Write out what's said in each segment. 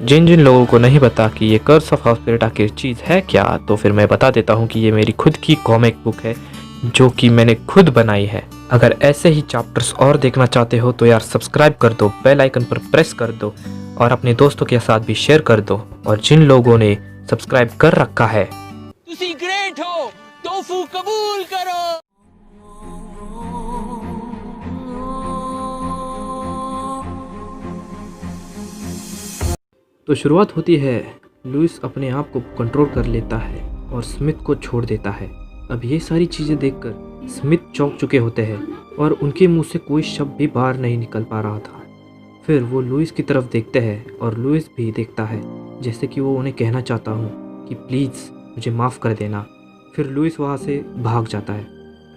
जिन जिन लोगों को नहीं पता कि ये कर्स ऑफ हाउस स्पिरिट आखिर चीज़ है क्या, तो फिर मैं बता देता हूँ कि ये मेरी खुद की कॉमिक बुक है जो कि मैंने खुद बनाई है। अगर ऐसे ही चैप्टर्स और देखना चाहते हो तो यार सब्सक्राइब कर दो, बेल आइकन पर प्रेस कर दो और अपने दोस्तों के साथ भी शेयर कर दो। और जिन लोगों ने सब्सक्राइब कर रखा है, तुसी ग्रेट हो, टोफू कबूल करो। तो शुरुआत होती है। लुइस अपने आप को कंट्रोल कर लेता है और स्मिथ को छोड़ देता है। अब ये सारी चीज़ें देखकर स्मिथ चौंक चुके होते हैं और उनके मुंह से कोई शब्द भी बाहर नहीं निकल पा रहा था। फिर वो लुइस की तरफ देखते हैं और लुइस भी देखता है जैसे कि वो उन्हें कहना चाहता हूँ कि प्लीज़ मुझे माफ़ कर देना। फिर लुइस वहाँ से भाग जाता है।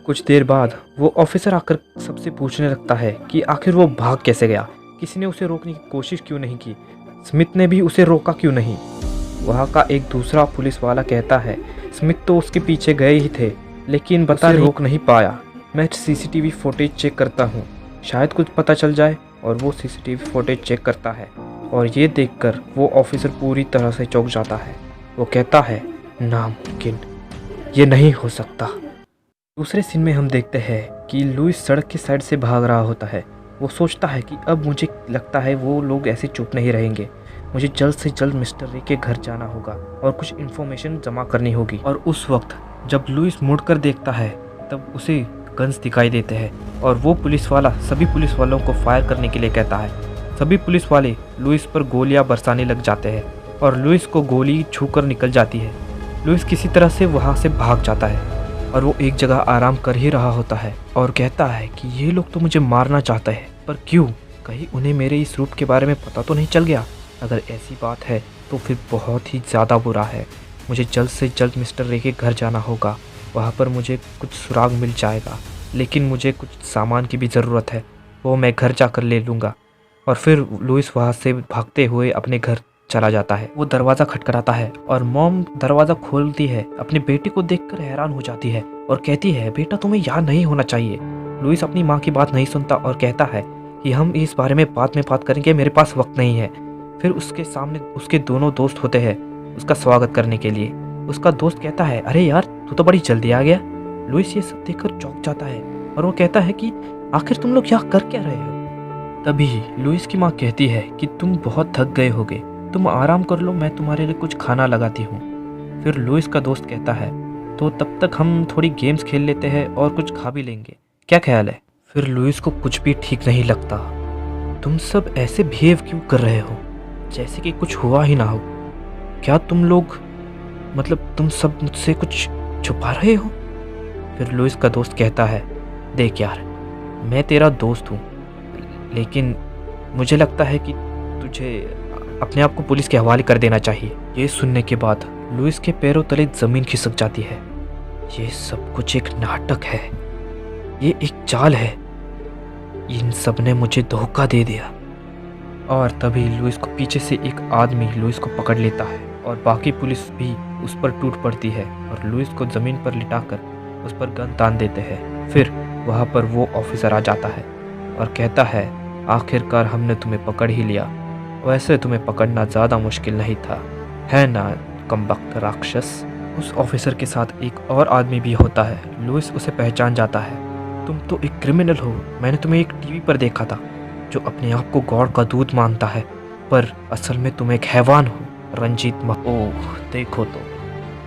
कुछ देर बाद वो ऑफिसर आकर सबसे पूछने लगता है कि आखिर वो भाग कैसे गया, किसी ने उसे रोकने की कोशिश क्यों नहीं की, स्मिथ ने भी उसे रोका क्यों नहीं। वहाँ का एक दूसरा पुलिस वाला कहता है स्मिथ तो उसके पीछे गए ही थे लेकिन रोक नहीं पाया। मैं सीसीटीवी फुटेज चेक करता हूँ, शायद कुछ पता चल जाए। और वो सीसीटीवी फुटेज चेक करता है और ये देखकर वो ऑफिसर पूरी तरह से चौंक जाता है। वो कहता है नामुमकिन, ये नहीं हो सकता। दूसरे सीन में हम देखते हैं कि लुइस सड़क की साइड से भाग रहा होता है। वो सोचता है कि अब मुझे लगता है वो लोग ऐसे चुप नहीं रहेंगे, मुझे जल्द से जल्द मिस्टर रे के घर जाना होगा और कुछ इन्फॉर्मेशन जमा करनी होगी। और उस वक्त जब लुइस मुड़कर देखता है तब उसे गन्स दिखाई देते हैं और वो पुलिस वाला सभी पुलिस वालों को फायर करने के लिए कहता है। सभी पुलिस वाले लुइस पर गोलियां बरसाने लग जाते हैं और लुइस को गोली छूकर निकल जाती है। लुइस किसी तरह से वहाँ से भाग जाता है और वो एक जगह आराम कर ही रहा होता है और कहता है कि ये लोग तो मुझे मारना चाहते हैं, पर क्यों? कहीं उन्हें मेरे इस रूप के बारे में पता तो नहीं चल गया? अगर ऐसी बात है तो फिर बहुत ही ज़्यादा बुरा है। मुझे जल्द से जल्द मिस्टर रे के घर जाना होगा, वहाँ पर मुझे कुछ सुराग मिल जाएगा, लेकिन मुझे कुछ सामान की भी ज़रूरत है, वो मैं घर जाकर ले लूँगा। और फिर लुइस वहाँ से भागते हुए अपने घर चला जाता है। वो दरवाज़ा खटखटाता है और मॉम दरवाज़ा खोलती है। अपनी बेटी को देखकर हैरान हो जाती है और कहती है बेटा तुम्हें यहाँ नहीं होना चाहिए। लुइस अपनी माँ की बात नहीं सुनता और कहता है कि हम इस बारे में बाद में बात करेंगे, मेरे पास वक्त नहीं है। फिर उसके सामने उसके दोनों दोस्त होते हैं उसका स्वागत करने के लिए। उसका दोस्त कहता है अरे यार तू तो बड़ी जल्दी आ गया। लुइस ये सब देखकर चौंक जाता है और वो कहता है कि आखिर तुम लोग यहाँ कर क्या रहे हो। तभी लुइस की माँ कहती है कि तुम बहुत थक गए होगे, तुम आराम कर लो, मैं तुम्हारे लिए कुछ खाना लगाती हूँ। फिर लुइस का दोस्त कहता है तो तब तक हम थोड़ी गेम्स खेल लेते हैं और कुछ खा भी लेंगे, क्या ख्याल है? फिर लुइस को कुछ भी ठीक नहीं लगता। तुम सब ऐसे बिहेव क्यों कर रहे हो जैसे कि कुछ हुआ ही ना हो? क्या तुम लोग तुम सब मुझसे कुछ छुपा रहे हो? फिर लुइस का दोस्त कहता है देख यार, मैं तेरा दोस्त हूँ, लेकिन मुझे लगता है कि तुझे अपने आप को पुलिस के हवाले कर देना चाहिए। ये सुनने के बाद लुइस के पैरों तले ज़मीन खिसक जाती है। ये सब कुछ एक नाटक है, ये एक चाल है, इन सब ने मुझे धोखा दे दिया। और तभी लुइस को पीछे से एक आदमी लुइस को पकड़ लेता है और बाकी पुलिस भी उस पर टूट पड़ती है और लुइस को ज़मीन पर लिटाकर उस पर गन तान देते हैं। फिर वहाँ पर वो ऑफिसर आ जाता है और कहता है आखिरकार हमने तुम्हें पकड़ ही लिया। वैसे तुम्हें पकड़ना ज़्यादा मुश्किल नहीं था, है ना कमबख्त राक्षस। उस ऑफिसर के साथ एक और आदमी भी होता है। लुइस उसे पहचान जाता है। तुम तो एक क्रिमिनल हो, मैंने तुम्हें एक टीवी पर देखा था जो अपने आप को गॉड का दूध मानता है, पर असल में तुम एक हैवान हो। रंजीत ओह देखो तो,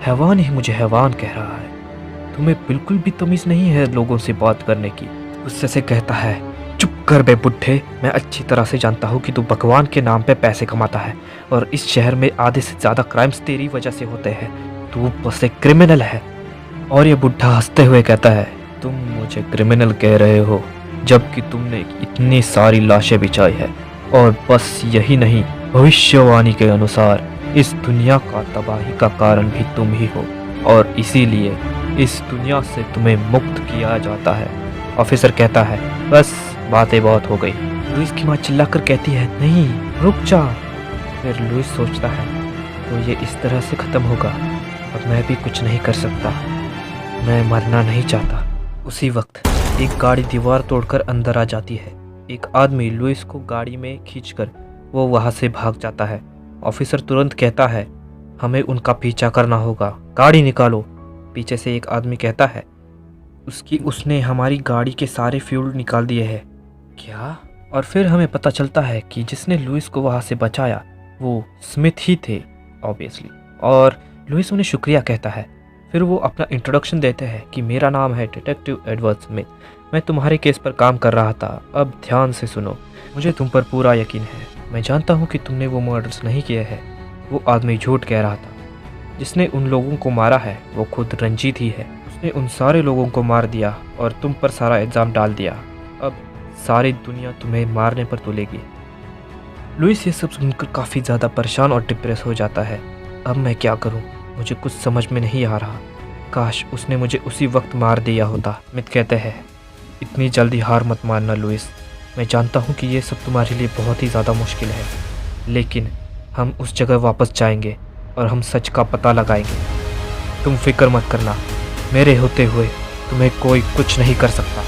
हैवान ही मुझे हैवान कह रहा है। तुम्हें बिल्कुल भी तमीज़ नहीं है लोगों से बात करने की। गुस्से से कहता है चुप कर बे बुड्ढे, मैं अच्छी तरह से जानता हूँ कि तू भगवान के नाम पे पैसे कमाता है और इस शहर में आधे से ज़्यादा क्राइम्स तेरी वजह से होते हैं। तू बस एक क्रिमिनल है। और ये बुढ़ा हंसते हुए कहता है तुम मुझे क्रिमिनल कह रहे हो जबकि तुमने इतनी सारी लाशें बिछाई है, और बस यही नहीं, भविष्यवाणी के अनुसार इस दुनिया का तबाही का कारण भी तुम ही हो और इसीलिए इस दुनिया से तुम्हें मुक्त किया जाता है। ऑफिसर कहता है बस बातें बहुत हो गई। लुइस की माँ चिल्लाकर कहती है नहीं रुक जा। फिर लुइस सोचता है तो ये इस तरह से ख़त्म होगा, अब मैं भी कुछ नहीं कर सकता, मैं मरना नहीं चाहता। उसी वक्त एक गाड़ी दीवार तोड़कर अंदर आ जाती है। एक आदमी लुइस को गाड़ी में खींचकर वो वहाँ से भाग जाता है ऑफिसर तुरंत कहता है, हमें उनका पीछा करना होगा, गाड़ी निकालो। पीछे से एक आदमी कहता है, उसने हमारी गाड़ी के सारे फ्यूल निकाल दिए हैं। क्या? और फिर हमें पता चलता है कि जिसने लुइस को वहाँ से बचाया वो स्मिथ ही थे ऑब्वियसली। और लुइस उन्हें शुक्रिया कहता है। फिर वो अपना इंट्रोडक्शन देते हैं कि मेरा नाम है डिटेक्टिव एडवर्ड स्मिथ, मैं तुम्हारे केस पर काम कर रहा था, अब ध्यान से सुनो। मुझे तुम पर पूरा यकीन है, मैं जानता हूँ कि तुमने वो मर्डर्स नहीं किए हैं। वो आदमी झूठ कह रहा था। जिसने उन लोगों को मारा है वो खुद रंजीत ही है। उसने उन सारे लोगों को मार दिया और तुम पर सारा इल्ज़ाम डाल दिया। अब सारी दुनिया तुम्हें मारने पर तुलेगी। लुइस ये सब सुनकर काफ़ी ज़्यादा परेशान और डिप्रेस हो जाता है। अब मैं क्या करूं? मुझे कुछ समझ में नहीं आ रहा। काश उसने मुझे उसी वक्त मार दिया होता। स्मिथ कहते हैं, इतनी जल्दी हार मत मानना लुइस। मैं जानता हूं कि ये सब तुम्हारे लिए बहुत ही ज़्यादा मुश्किल है, लेकिन हम उस जगह वापस जाएंगे और हम सच का पता लगाएंगे। तुम फिक्र मत करना, मेरे होते हुए तुम्हें कोई कुछ नहीं कर सकता।